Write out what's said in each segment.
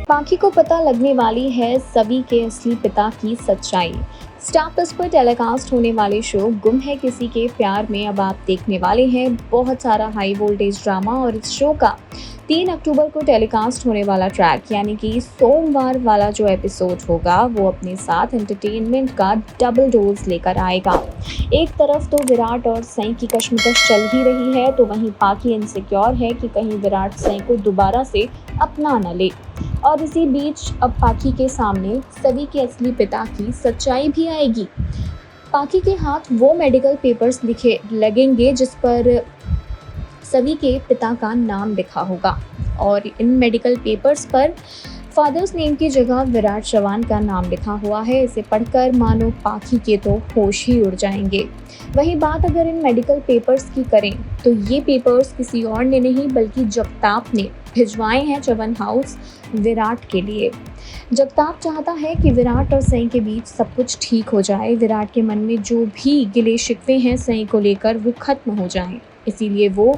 पाखी को पता लगने वाली है सवी के असली पिता की सच्चाई। स्टार प्लस पर टेलीकास्ट होने वाले शो गुम है किसी के प्यार में अब आप देखने वाले हैं बहुत सारा हाई वोल्टेज ड्रामा। और इस शो का 3 अक्टूबर को टेलीकास्ट होने वाला ट्रैक यानी कि सोमवार वाला जो एपिसोड होगा वो अपने साथ एंटरटेनमेंट का डबल डोज लेकर आएगा। एक तरफ तो विराट और सई की कशमकश चल ही रही है, तो वहीं पाखी इनसिक्योर है कि कहीं विराट सई को दोबारा से अपना न ले। और इसी बीच अब पाखी के सामने सवी के असली पिता की सच्चाई भी आएगी। पाखी के हाथ वो मेडिकल पेपर्स लिखे लगेंगे जिस पर सवी के पिता का नाम लिखा होगा, और इन मेडिकल पेपर्स पर फादर्स नेम की जगह विराट चव्हाण का नाम लिखा हुआ है। इसे पढ़कर मानो पाखी के तो होश ही उड़ जाएंगे। वही बात अगर इन मेडिकल पेपर्स की करें तो ये पेपर्स किसी और ने नहीं बल्कि जगताप ने भिजवाए हैं चवन हाउस विराट के लिए। जगताप चाहता है कि विराट और सई के बीच सब कुछ ठीक हो जाए। विराट के मन में जो भी गिले शिकवे हैं सई को लेकर वो खत्म हो जाएं। इसीलिए वो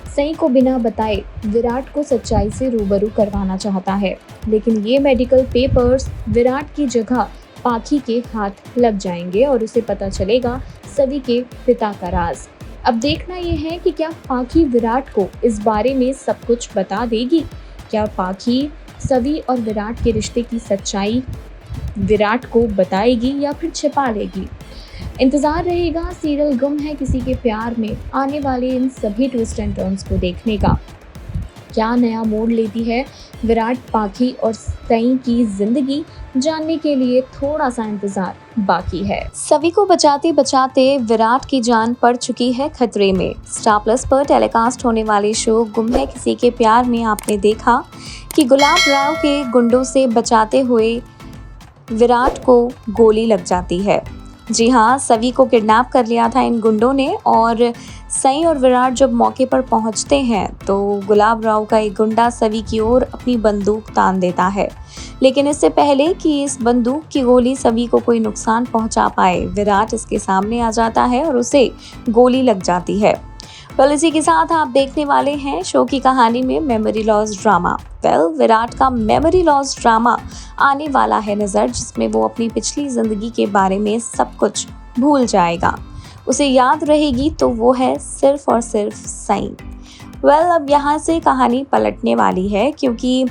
सई को बिना बताए विराट को सच्चाई से रूबरू करवाना चाहता है। लेकिन ये मेडिकल पेपर्स विराट की जगह पाखी के हाथ लग जाएंगे और उसे पता चलेगा सवी के पिता का राज। अब देखना यह है कि क्या पाखी विराट को इस बारे में सब कुछ बता देगी। क्या पाखी सवी और विराट के रिश्ते की सच्चाई विराट को बताएगी या फिर छिपा लेगी। इंतजार रहेगा सीरियल गुम है किसी के प्यार में आने वाले इन सभी ट्विस्ट एंड टर्न्स को देखने का। क्या नया मोड़ लेती है विराट, पाखी और सई की जिंदगी, जानने के लिए थोड़ा सा इंतजार बाकी है। सवी को बचाते बचाते विराट की जान पड़ चुकी है खतरे में। स्टार प्लस पर टेलीकास्ट होने वाले शो गुम है किसी के प्यार में आपने देखा कि गुलाब राव के गुंडों से बचाते हुए विराट को गोली लग जाती है। जी हाँ, सवी को किडनैप कर लिया था इन गुंडों ने, और सई और विराट जब मौके पर पहुंचते हैं तो गुलाब राव का एक गुंडा सवी की ओर अपनी बंदूक तान देता है। लेकिन इससे पहले कि इस बंदूक की गोली सवी को कोई नुकसान पहुंचा पाए, विराट इसके सामने आ जाता है और उसे गोली लग जाती है। इसी के साथ आप देखने वाले हैं शो की कहानी में मेमोरी लॉस ड्रामा। विराट का मेमोरी लॉस ड्रामा आने वाला है नज़र, जिसमें वो अपनी पिछली जिंदगी के बारे में सब कुछ भूल जाएगा। उसे याद रहेगी तो वो है सिर्फ और सिर्फ सई। अब यहाँ से कहानी पलटने वाली है, क्योंकि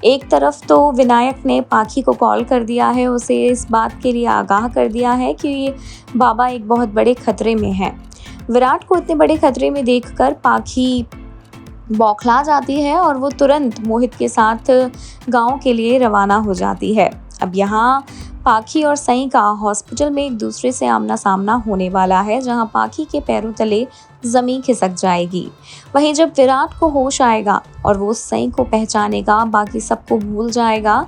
एक तरफ तो विनायक ने पाखी को कॉल कर दिया है, उसे इस बात के लिए आगाह कर दिया है कि बाबा एक बहुत बड़े खतरे में हैं। विराट को इतने बड़े खतरे में देखकर पाखी बौखला जाती है और वो तुरंत मोहित के साथ गांव के लिए रवाना हो जाती है। अब यहाँ पाखी और सई का हॉस्पिटल में एक दूसरे से आमना सामना होने वाला है, जहां पाखी के पैरों तले ज़मीन खिसक जाएगी। वहीं जब विराट को होश आएगा और वो सई को पहचानेगा, बाकी सबको भूल जाएगा,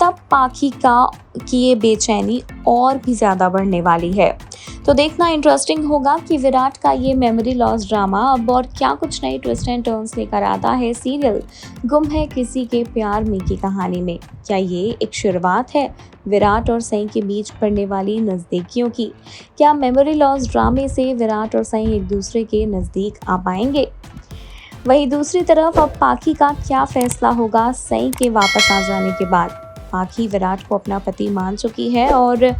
तब पाखी की ये बेचैनी और भी ज़्यादा बढ़ने वाली है। तो देखना इंटरेस्टिंग होगा कि विराट का ये मेमोरी लॉस ड्रामा अब और क्या कुछ नई ट्विस्ट एंड टर्न्स लेकर आता है सीरियल गुम है किसी के प्यार में की कहानी में। क्या ये एक शुरुआत है विराट और सई के बीच पड़ने वाली नज़दीकियों की? क्या मेमोरी लॉस ड्रामे से विराट और सई एक दूसरे के नज़दीक आ पाएंगे? वहीं दूसरी तरफ अब पाखी का क्या फैसला होगा सई के वापस आ जाने के बाद? पाखी विराट को अपना पति मान चुकी है और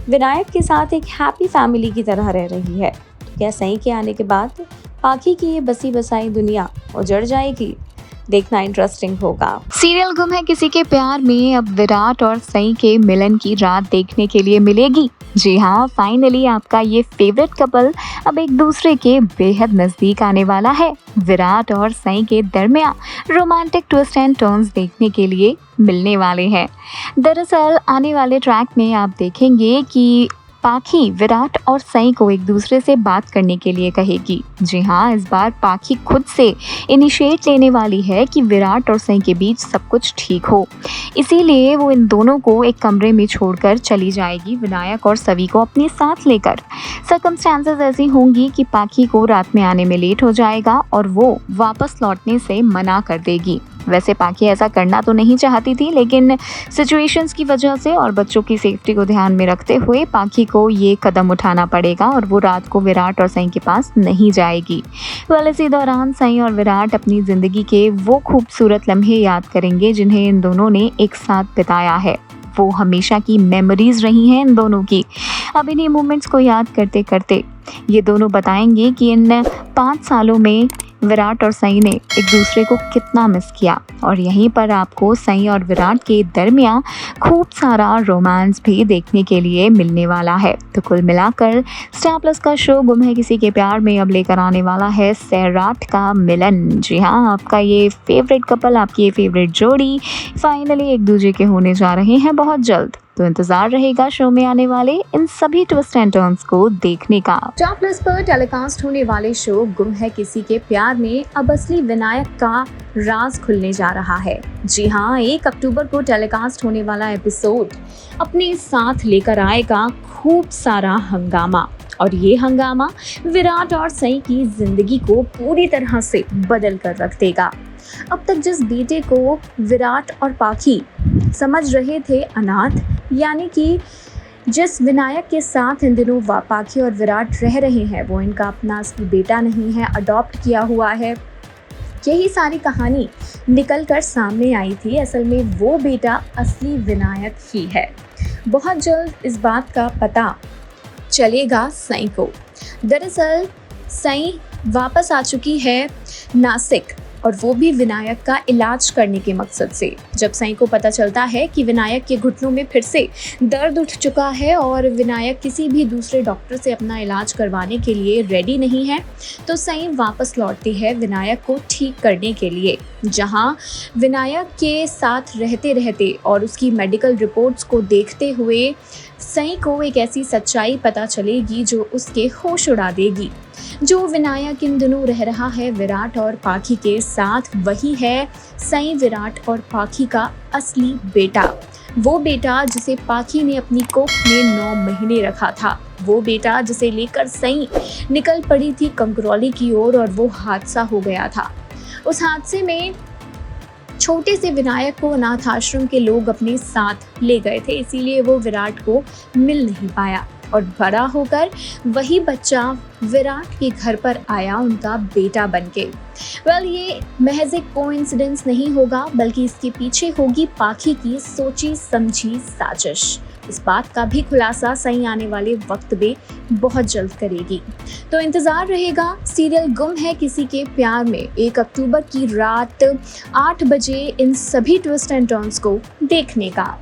विनायक के साथ एक हैप्पी फैमिली की तरह रह रही है। तो क्या सई के आने के बाद पाखी की ये बसी बसाई दुनिया उजड़ जाएगी? देखना इंटरेस्टिंग होगा। सीरियल गुम है किसी के प्यार में अब विराट और सई के मिलन की रात देखने के लिए मिलेगी। जी हाँ, फाइनली आपका ये फेवरेट कपल अब एक दूसरे के बेहद नजदीक आने वाला है। विराट और सई के दरमियान रोमांटिक ट्विस्ट एंड टर्न्स देखने के लिए मिलने वाले हैं। दरअसल आने वाले ट्रैक में आप देखेंगे कि पाखी विराट और सई को एक दूसरे से बात करने के लिए कहेगी। जी हाँ, इस बार पाखी खुद से इनिशिएट लेने वाली है कि विराट और सई के बीच सब कुछ ठीक हो। इसीलिए वो इन दोनों को एक कमरे में छोड़कर चली जाएगी, विनायक और सवी को अपने साथ लेकर। सर्कमस्टेंसेस ऐसी होंगी कि पाखी को रात में आने में लेट हो जाएगा और वो वापस लौटने से मना कर देगी। वैसे पाखी ऐसा करना तो नहीं चाहती थी, लेकिन सिचुएशंस की वजह से और बच्चों की सेफ्टी को ध्यान में रखते हुए पाखी को ये कदम उठाना पड़ेगा और वो रात को विराट और सई के पास नहीं जाएगी। इसी दौरान सई और विराट अपनी ज़िंदगी के वो खूबसूरत लम्हे याद करेंगे जिन्हें इन दोनों ने एक साथ बिताया है। वो हमेशा की मेमोरीज रही हैं इन दोनों की। अब इन्हीं मोमेंट्स को याद करते करते ये दोनों बताएंगे कि इन 5 सालों में विराट और सई ने एक दूसरे को कितना मिस किया, और यहीं पर आपको सई और विराट के दरमियान खूब सारा रोमांस भी देखने के लिए मिलने वाला है। तो कुल मिलाकर स्टार प्लस का शो गुम है किसी के प्यार में अब लेकर आने वाला है सैराट का मिलन। जी हाँ, आपका ये फेवरेट कपल, आपकी ये फेवरेट जोड़ी फाइनली एक दूसरे के होने जा रहे हैं बहुत जल्द। तो इंतजार रहेगा शो में आने वाले इन सभी ट्विस्ट एंड टर्न्स को देखने का। स्टार प्लस पर टेलीकास्ट होने वाले शो गुम है किसी के प्यार में अब असली विनायक का राज खुलने जा रहा है। जी हाँ, 1 अक्टूबर को टेलीकास्ट होने वाला एपिसोड अपने साथ लेकर आएगा खूब सारा हंगामा, और ये हंगामा विराट और सई की जिंदगी को पूरी तरह से बदल कर रख देगा। अब तक जिस बेटे को विराट और पाखी समझ रहे थे अनाथ, यानी कि जिस विनायक के साथ इन दिनों पाखी और विराट रह रहे हैं वो इनका अपना असली बेटा नहीं है, अडॉप्ट किया हुआ है, यही सारी कहानी निकल कर सामने आई थी। असल में वो बेटा असली विनायक ही है। बहुत जल्द इस बात का पता चलेगा सई को। दरअसल सई वापस आ चुकी है नासिक, और वो भी विनायक का इलाज करने के मकसद से। जब सई को पता चलता है कि विनायक के घुटनों में फिर से दर्द उठ चुका है और विनायक किसी भी दूसरे डॉक्टर से अपना इलाज करवाने के लिए रेडी नहीं है, तो सई वापस लौटती है विनायक को ठीक करने के लिए। जहां विनायक के साथ रहते रहते और उसकी मेडिकल रिपोर्ट्स को देखते हुए सई को एक ऐसी सच्चाई पता चलेगी जो उसके होश उड़ा देगी। जो विनायक इन दिनों रह रहा है विराट और पाखी के साथ, वही है सई, विराट और पाखी का असली बेटा। वो बेटा जिसे पाखी ने अपनी कोख में 9 महीने रखा था, वो बेटा जिसे लेकर सई निकल पड़ी थी कंकरौली की ओर और वो हादसा हो गया था। उस हादसे में छोटे से विनायक को अनाथ आश्रम के लोग अपने साथ ले गए थे, इसीलिए वो विराट को मिल नहीं पाया, और बड़ा होकर वही बच्चा विराट के घर पर आया उनका बेटा बनके। ये महज एक कोइंसिडेंस नहीं होगा, बल्कि इसके पीछे होगी पाखी की सोची समझी साजिश। इस बात का भी खुलासा सही आने वाले वक्त में बहुत जल्द करेगी। तो इंतजार रहेगा सीरियल गुम है किसी के प्यार में 1 अक्टूबर की रात 8 बजे इन सभी ट्विस्ट एंड टर्न्स को देखने का।